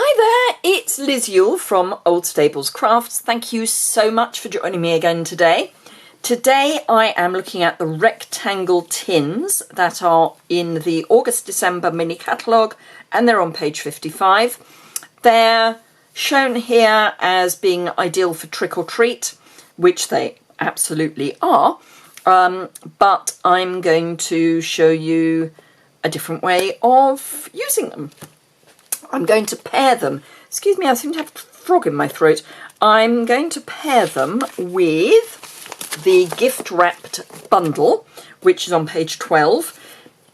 Hi there, it's Liz Yuille from Old Stables Crafts. Thank you so much for joining me again today. Today I am looking at the rectangle tins that are in the August-December mini catalogue, and they're on page 55. They're shown here as being ideal for trick or treat, which they absolutely are, but I'm going to show you a different way of using them. I'm going to pair them. Excuse me, I seem to have a frog in my throat. I'm going to pair them with the gift wrapped bundle, which is on page 12.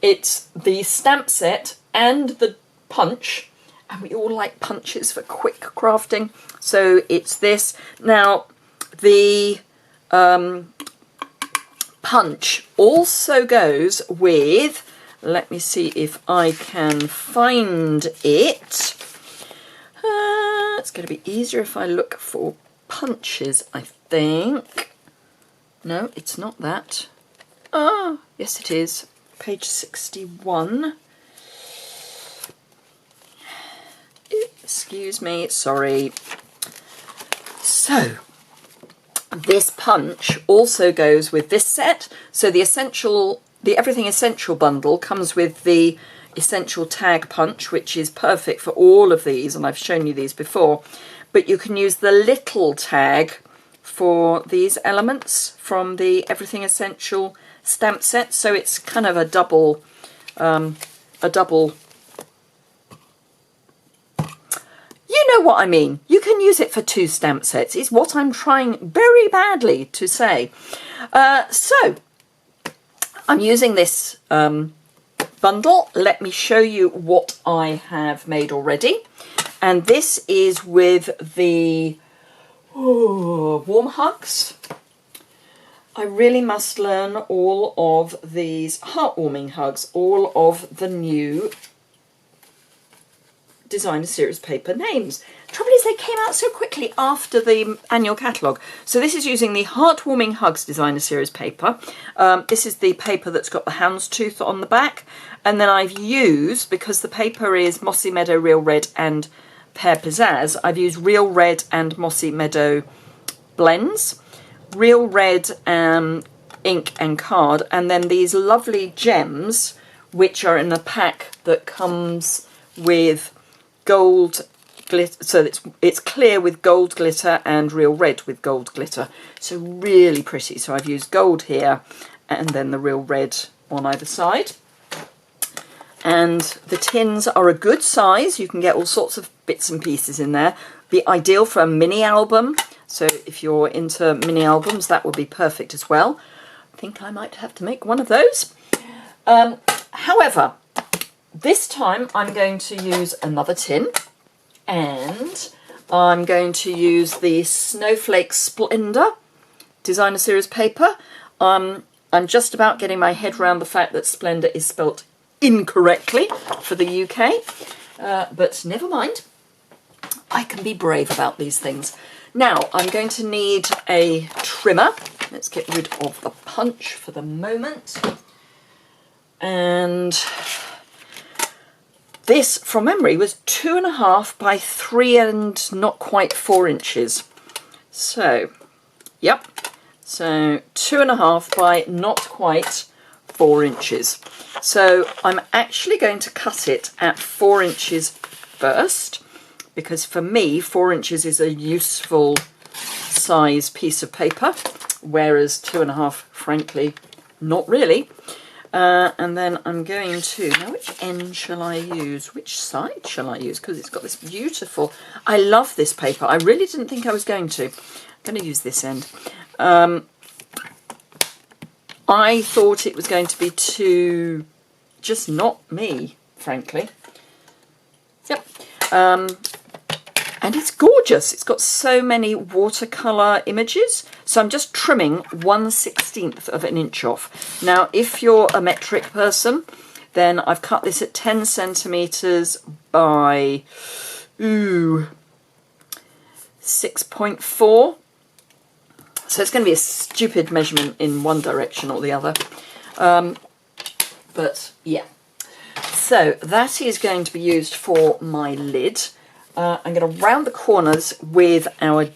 It's the stamp set and the punch, and we all like punches for quick crafting. So it's this. Now, the punch also goes with, let me see if I can find it. It's going to be easier if I look for punches, I think. No, it's not that. Ah, yes it is. Page 61. Excuse me, sorry. So, this punch also goes with this set. So the Everything Essential bundle comes with the Essential Tag Punch, which is perfect for all of these, and I've shown you these before. But you can use the little tag for these elements from the Everything Essential stamp set. So it's kind of a double. You know what I mean. You can use it for two stamp sets, is what I'm trying very badly to say. So, I'm using this bundle. Let me show you what I have made already. And this is with the warm hugs. I really must learn all of these heartwarming hugs, all of the new designer series paper names. Trouble is they came out so quickly after the annual catalogue. So this is using the Heartwarming Hugs designer series paper. This is the paper that's got the houndstooth on the back, and then I've used, because the paper is Mossy Meadow Real Red and Pear Pizzazz, I've used Real Red and Mossy Meadow blends, Real Red ink and card, and then these lovely gems which are in a pack that comes with gold glitter, so it's clear with gold glitter and real red with gold glitter, so really pretty. So I've used gold here and then the real red on either side, and the tins are a good size. You can get all sorts of bits and pieces in there. Be ideal for a mini album, so if you're into mini albums that would be perfect as well. I think I might have to make one of those. However, this time I'm going to use another tin, and I'm going to use the Snowflake Splendor designer series paper. I'm just about getting my head around the fact that Splendor is spelt incorrectly for the UK, but never mind. I can be brave about these things. Now I'm going to need a trimmer. Let's get rid of the punch for the moment. And this, from memory, was 2.5 by 3 and not quite 4 inches. So, yep. So 2.5 by not quite 4 inches. So I'm actually going to cut it at 4 inches first, because for me 4 inches is a useful size piece of paper, whereas 2.5, frankly, not really. And then I'm going to, now which end shall I use? Which side shall I use? Because it's got this beautiful, I love this paper. I really didn't think I was going to. I'm going to use this end. I thought it was going to be too, just not me, frankly. Yep. And it's gorgeous. It's got so many watercolour images. So I'm just trimming 1/16 of an inch off. Now, if you're a metric person, then I've cut this at 10 centimetres by 6.4. So it's going to be a stupid measurement in one direction or the other. But yeah. So that is going to be used for my lid. I'm going to round the corners with our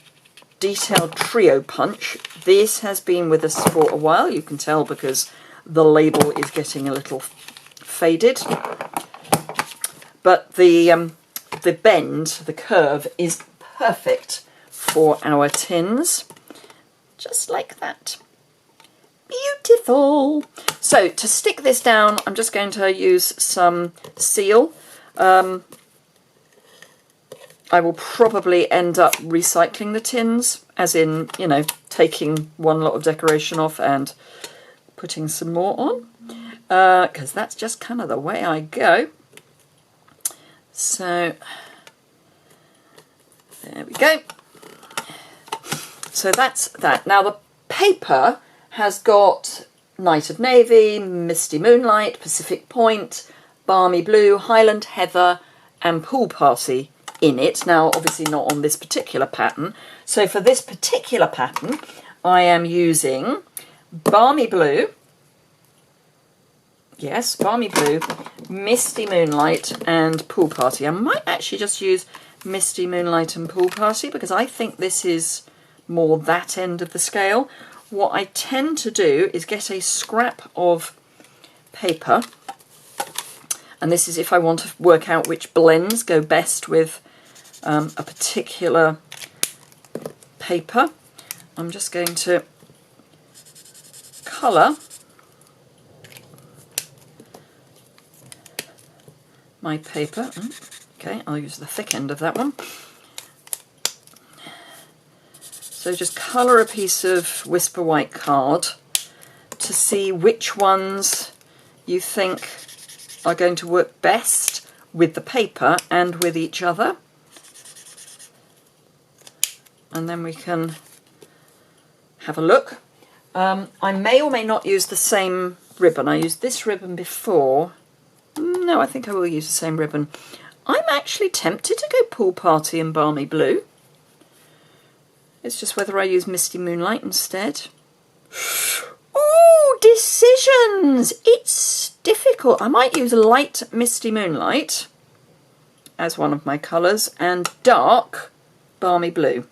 detailed trio punch. This has been with us for a while, you can tell because the label is getting a little faded. But the bend, the curve, is perfect for our tins. Just like that. Beautiful. So to stick this down, I'm just going to use some seal. I will probably end up recycling the tins, as in, you know, taking one lot of decoration off and putting some more on, because that's just kind of the way I go. So there we go. So that's that. Now the paper has got Night of Navy, Misty Moonlight, Pacific Point, Balmy Blue, Highland Heather and Pool Party in it. Now obviously not on this particular pattern. So for this particular pattern I am using Balmy Blue, yes, Balmy Blue, Misty Moonlight and Pool Party. I might actually just use Misty Moonlight and Pool Party because I think this is more that end of the scale. What I tend to do is get a scrap of paper, and this is if I want to work out which blends go best with a particular paper. I'm just going to colour my paper. Okay, I'll use the thick end of that one. So just colour a piece of Whisper White card to see which ones you think are going to work best with the paper and with each other. And then we can have a look. I may or may not use the same ribbon. I used this ribbon before. No, I think I will use the same ribbon. I'm actually tempted to go Pool Party and Balmy Blue. It's just whether I use Misty Moonlight instead. Ooh, decisions! It's difficult. I might use light Misty Moonlight as one of my colours and dark Balmy Blue.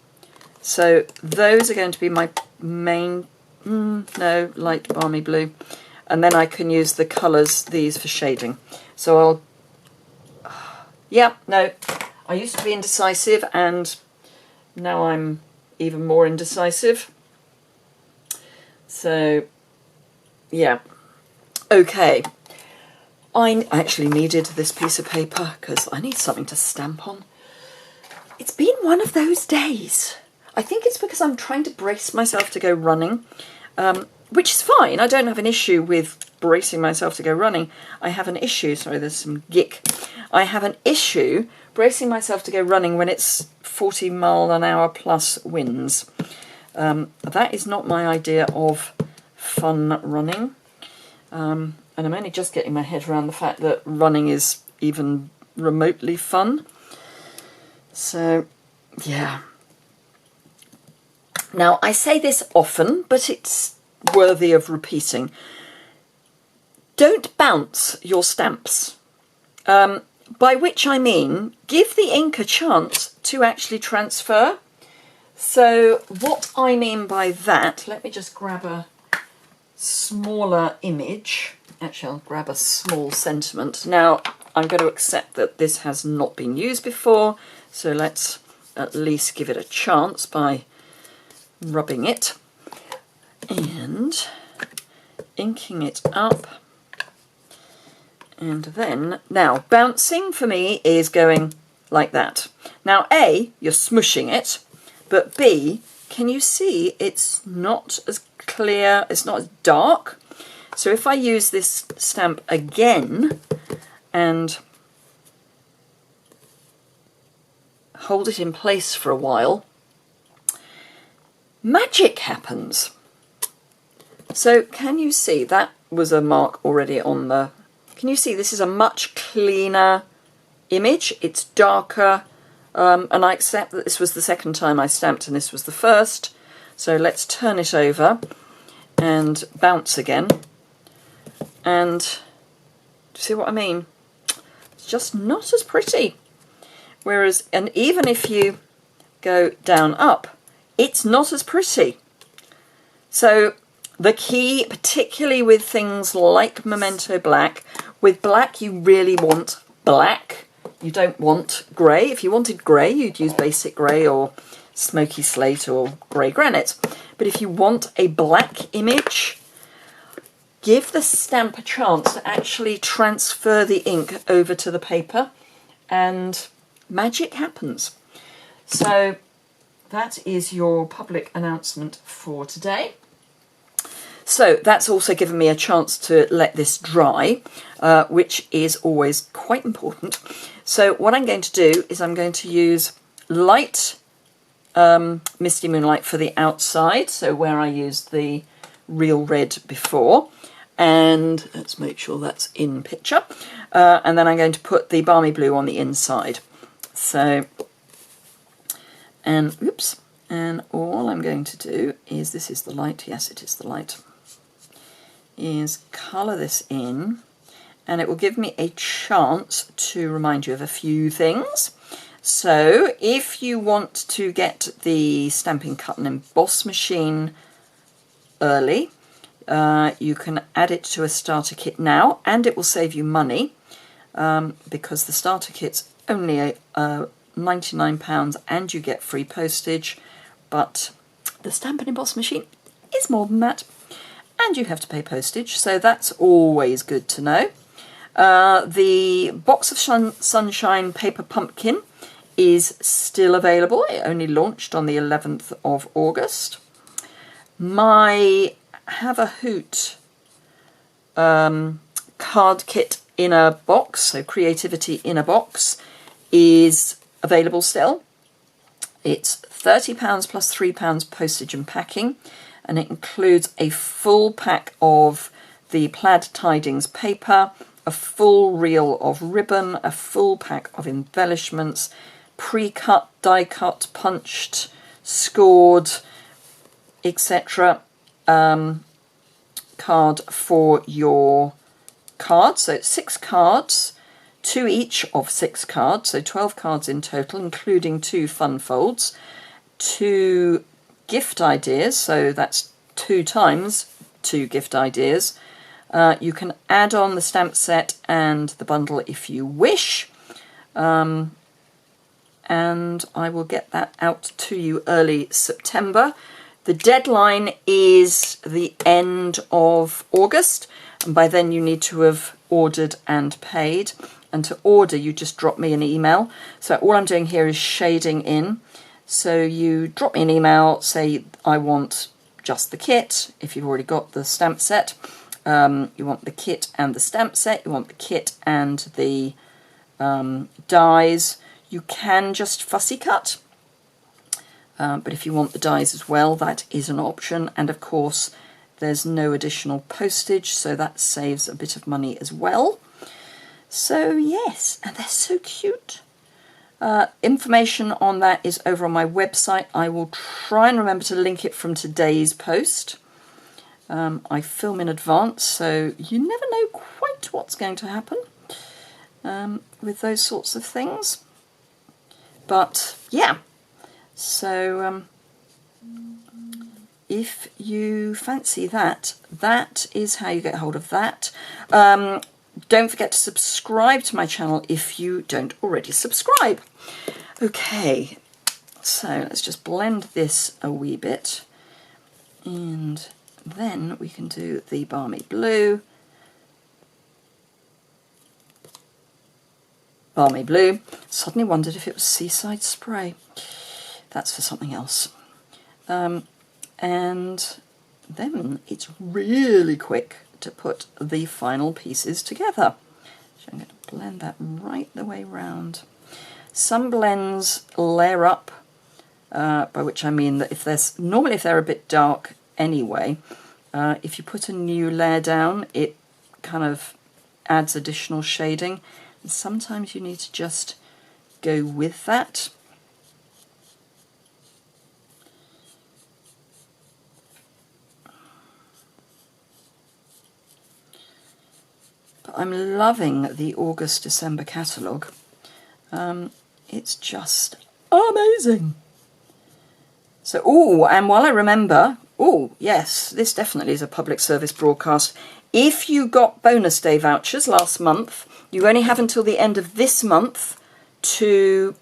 So those are going to be my main, no, light Balmy Blue. And then I can use the colours, these, for shading. So I'll, yeah, no, I used to be indecisive and now I'm even more indecisive. So, yeah. Okay. I actually needed this piece of paper because I need something to stamp on. It's been one of those days. I think it's because I'm trying to brace myself to go running, which is fine. I don't have an issue with bracing myself to go running. I have an issue, sorry, there's some gick. I have an issue bracing myself to go running when it's 40-mile-an-hour plus winds. That is not my idea of fun running. And I'm only just getting my head around the fact that running is even remotely fun. So, yeah. Now, I say this often, but it's worthy of repeating. Don't bounce your stamps. By which I mean, give the ink a chance to actually transfer. So what I mean by that, let me just grab a smaller image. Actually, I'll grab a small sentiment. Now, I'm going to accept that this has not been used before, so let's at least give it a chance by rubbing it and inking it up. And then, now, bouncing for me is going like that. Now, A, you're smushing it, but B, can you see it's not as clear, it's not as dark? So if I use this stamp again and hold it in place for a while, magic happens. So can you see that was a mark already on the... Can you see this is a much cleaner image? It's darker, and I accept that this was the second time I stamped and this was the first. So let's turn it over and bounce again. And do you see what I mean? It's just not as pretty. Whereas, and even if you go down up, it's not as pretty. So the key, particularly with things like Memento Black, with black you really want black. You don't want grey. If you wanted grey, you'd use basic grey or smoky slate or grey granite. But if you want a black image, give the stamp a chance to actually transfer the ink over to the paper and magic happens. So that is your public announcement for today. So that's also given me a chance to let this dry, which is always quite important. So what I'm going to do is I'm going to use light Misty Moonlight for the outside, so where I used the real red before. And let's make sure that's in picture. And then I'm going to put the Balmy Blue on the inside. So, and oops, and all I'm going to do is, this is the light, yes it is the light, is colour this in, and it will give me a chance to remind you of a few things. So if you want to get the Stampin' Cut and Emboss machine early, you can add it to a starter kit now, and it will save you money, because the starter kit's only £99 and you get free postage, but the Stampin' Emboss machine is more than that. And you have to pay postage, so that's always good to know. The Box of Sunshine Paper Pumpkin is still available. It only launched on the 11th of August. My Have a Hoot card kit in a box, so Creativity in a box, is available still. It's £30 plus £3 postage and packing. And it includes a full pack of the plaid tidings paper, a full reel of ribbon, a full pack of embellishments, pre-cut, die-cut, punched, scored, etc. Card for your cards. So it's 6 cards, 2 each of 6 cards, so 12 cards in total, including 2 fun folds, 2 gift ideas, so that's 2 times 2 gift ideas. You can add on the stamp set and the bundle if you wish, and I will get that out to you early September. The deadline is the end of August, and by then you need to have ordered and paid. And to order, you just drop me an email. So all I'm doing here is shading in. So you drop me an email, say I want just the kit, if you've already got the stamp set. You want the kit and the stamp set, you want the kit and the dies. You can just fussy cut, but if you want the dies as well, that is an option. And of course, there's no additional postage, so that saves a bit of money as well. So yes, and they're so cute. Information on that is over on my website. I will try and remember to link it from today's post. I film in advance, so you never know quite what's going to happen with those sorts of things. But yeah, so if you fancy that, that is how you get hold of that. Don't forget to subscribe to my channel if you don't already subscribe. Okay, so let's just blend this a wee bit, and then we can do the Balmy Blue. Balmy Blue. Suddenly wondered if it was Seaside Spray. That's for something else. And then it's really quick to put the final pieces together. So I'm going to blend that right the way round. Some blends layer up, by which I mean that if they're a bit dark anyway, if you put a new layer down, it kind of adds additional shading. And sometimes you need to just go with that. I'm loving the August-December catalogue. It's just amazing. So, oh, and while I remember, oh, yes, this definitely is a public service broadcast. If you got bonus day vouchers last month, you only have until the end of this month to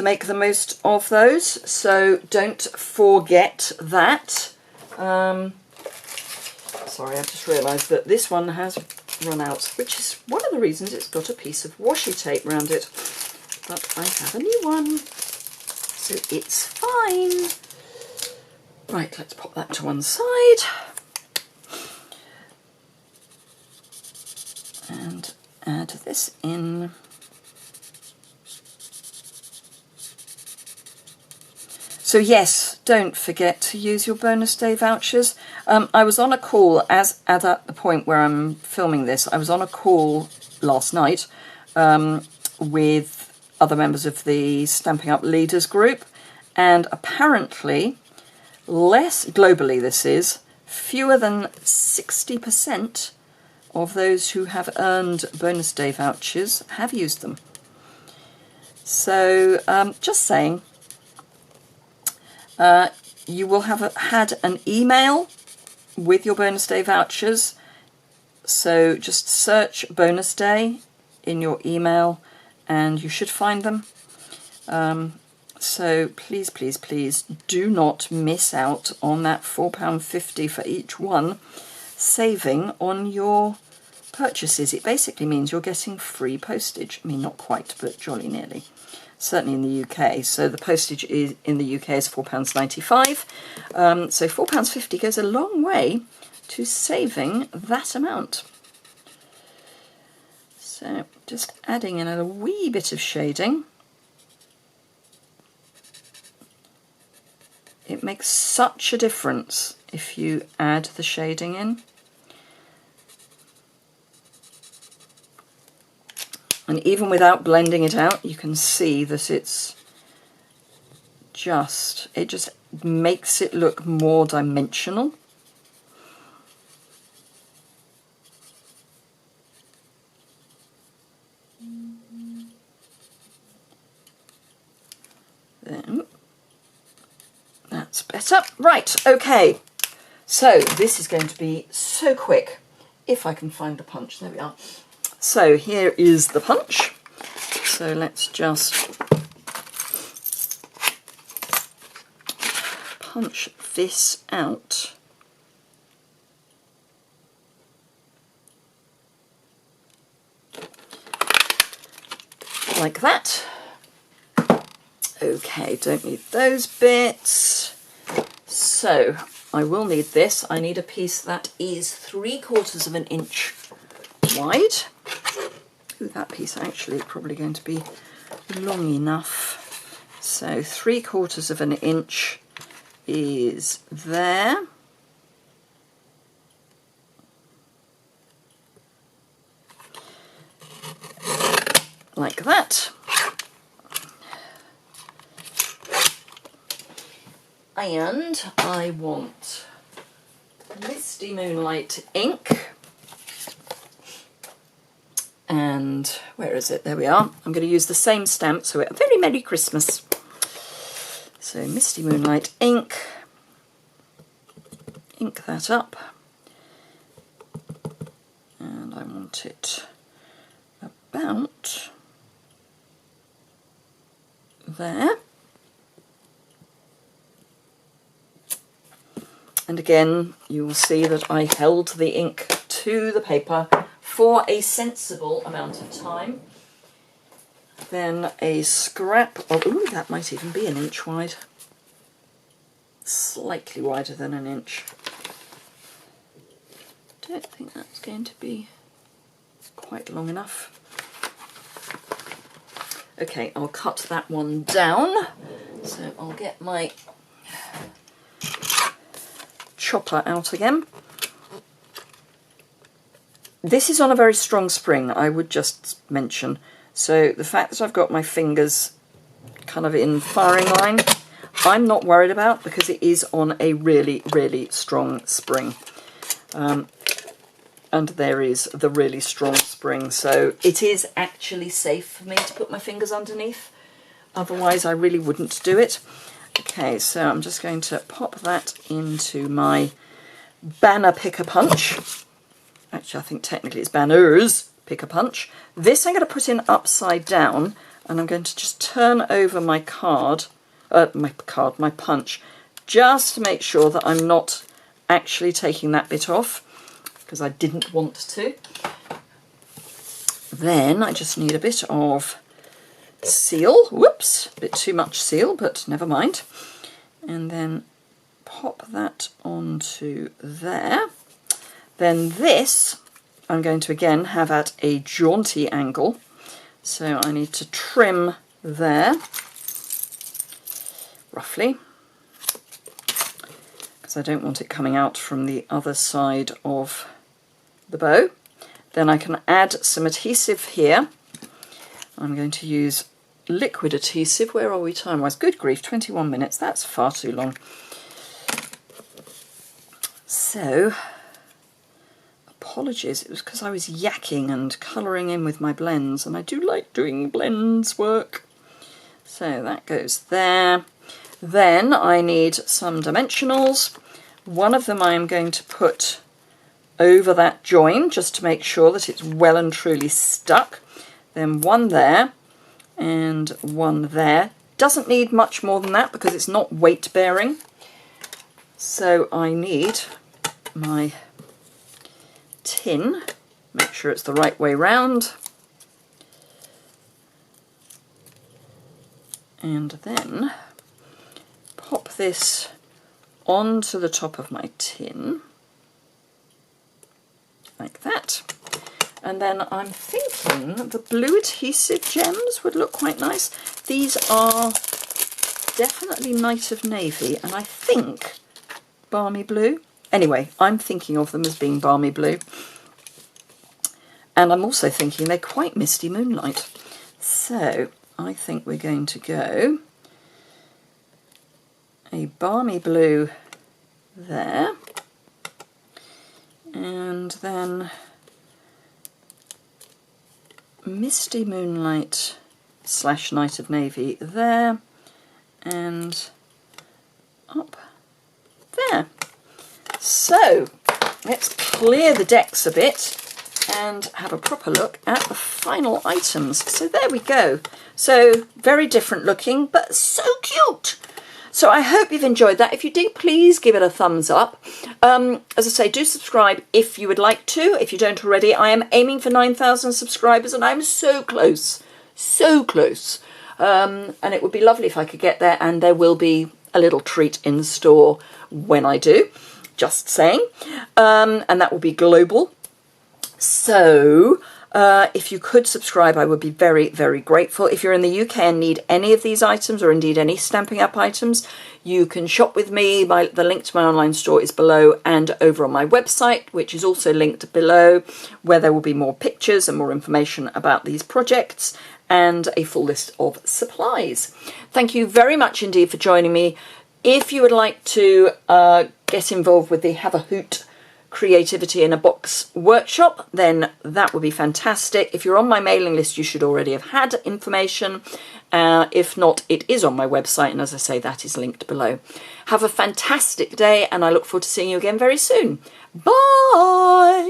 make the most of those. So don't forget that. Sorry, I've just realised that this one has run out, which is one of the reasons it's got a piece of washi tape around it. But I have a new one, so it's fine. Right, let's pop that to one side. And add this in. So yes, don't forget to use your bonus day vouchers. I was on a call, at the point where I'm filming this, I was on a call last night with other members of the Stamping Up Leaders group, and apparently, globally this is, fewer than 60% of those who have earned bonus day vouchers have used them. So just saying, you will have had an email with your bonus day vouchers, so just search bonus day in your email and you should find them. So please, please, please do not miss out on that £4.50 for each one saving on your purchases. It basically means you're getting free postage. I mean, not quite, but jolly nearly. Certainly in the UK. So the postage in the UK is £4.95. So £4.50 goes a long way to saving that amount. So just adding in a wee bit of shading. It makes such a difference if you add the shading in. And even without blending it out, you can see that it just makes it look more dimensional. Then that's better. Right, okay. So this is going to be so quick. If I can find the punch, there we are. So here is the punch. So let's just punch this out. Like that. Okay, don't need those bits. So I will need this. I need a piece that is 3/4 of an inch wide. Ooh, that piece actually is probably going to be long enough. So 3/4 of an inch is there. Like that. And I want Misty Moonlight ink. And where is it? There we are. I'm going to use the same stamp, so a very Merry Christmas. So Misty Moonlight ink. Ink that up. And I want it about there. And again, you will see that I held the ink to the paper for a sensible amount of time. Then a scrap of, ooh, that might even be an inch wide. Slightly wider than an inch. Don't think that's going to be quite long enough. Okay, I'll cut that one down. So I'll get my chopper out again. This is on a very strong spring, I would just mention. So the fact that I've got my fingers kind of in firing line, I'm not worried about because it is on a really, really strong spring. and there is the really strong spring, so it is actually safe for me to put my fingers underneath. Otherwise I really wouldn't do it. Okay, so I'm just going to pop that into my banner pick-a-punch. Actually, I think technically it's banners pick-a-punch. This I'm going to put in upside down, and I'm going to just turn over my my punch, just to make sure that I'm not actually taking that bit off, because I didn't want to. Then I just need a bit of seal. Whoops, a bit too much seal, but never mind. And then pop that onto there. Then this I'm going to again have at a jaunty angle, so I need to trim there roughly, because I don't want it coming out from the other side of the bow. Then I can add some adhesive here. I'm going to use liquid adhesive. Where are we time-wise? Good grief, 21 minutes. That's far too long. So, apologies, it was because I was yakking and colouring in with my blends, and I do like doing blends work. So that goes there. Then I need some dimensionals. One of them I am going to put over that join, just to make sure that it's well and truly stuck. Then one there, and one there. Doesn't need much more than that because it's not weight bearing. So I need my tin, make sure it's the right way round, and then pop this onto the top of my tin like that. And then I'm thinking the blue adhesive gems would look quite nice. These are definitely Night of Navy, and I think Balmy Blue. Anyway, I'm thinking of them as being Balmy Blue. And I'm also thinking they're quite Misty Moonlight. So I think we're going to go a Balmy Blue there, and then Misty Moonlight / Night of Navy there, and up there. So let's clear the decks a bit and have a proper look at the final items. So there we go. So very different looking, but so cute. So I hope you've enjoyed that. If you did, please give it a thumbs up. As I say, do subscribe if you would like to. If you don't already, I am aiming for 9,000 subscribers, and I'm so close, so close. And it would be lovely if I could get there, and there will be a little treat in store when I do. Just saying. And that will be global. So if you could subscribe, I would be very, very grateful. If you're in the UK and need any of these items, or indeed any Stampin' Up items, you can shop with me. The link to my online store is below and over on my website, which is also linked below, where there will be more pictures and more information about these projects and a full list of supplies. Thank you very much indeed for joining me. If you would like to get involved with the Have a Hoot Creativity in a Box workshop, then that would be fantastic. If you're on my mailing list, you should already have had information. If not, it is on my website, and as I say, that is linked below. Have a fantastic day, and I look forward to seeing you again very soon. Bye!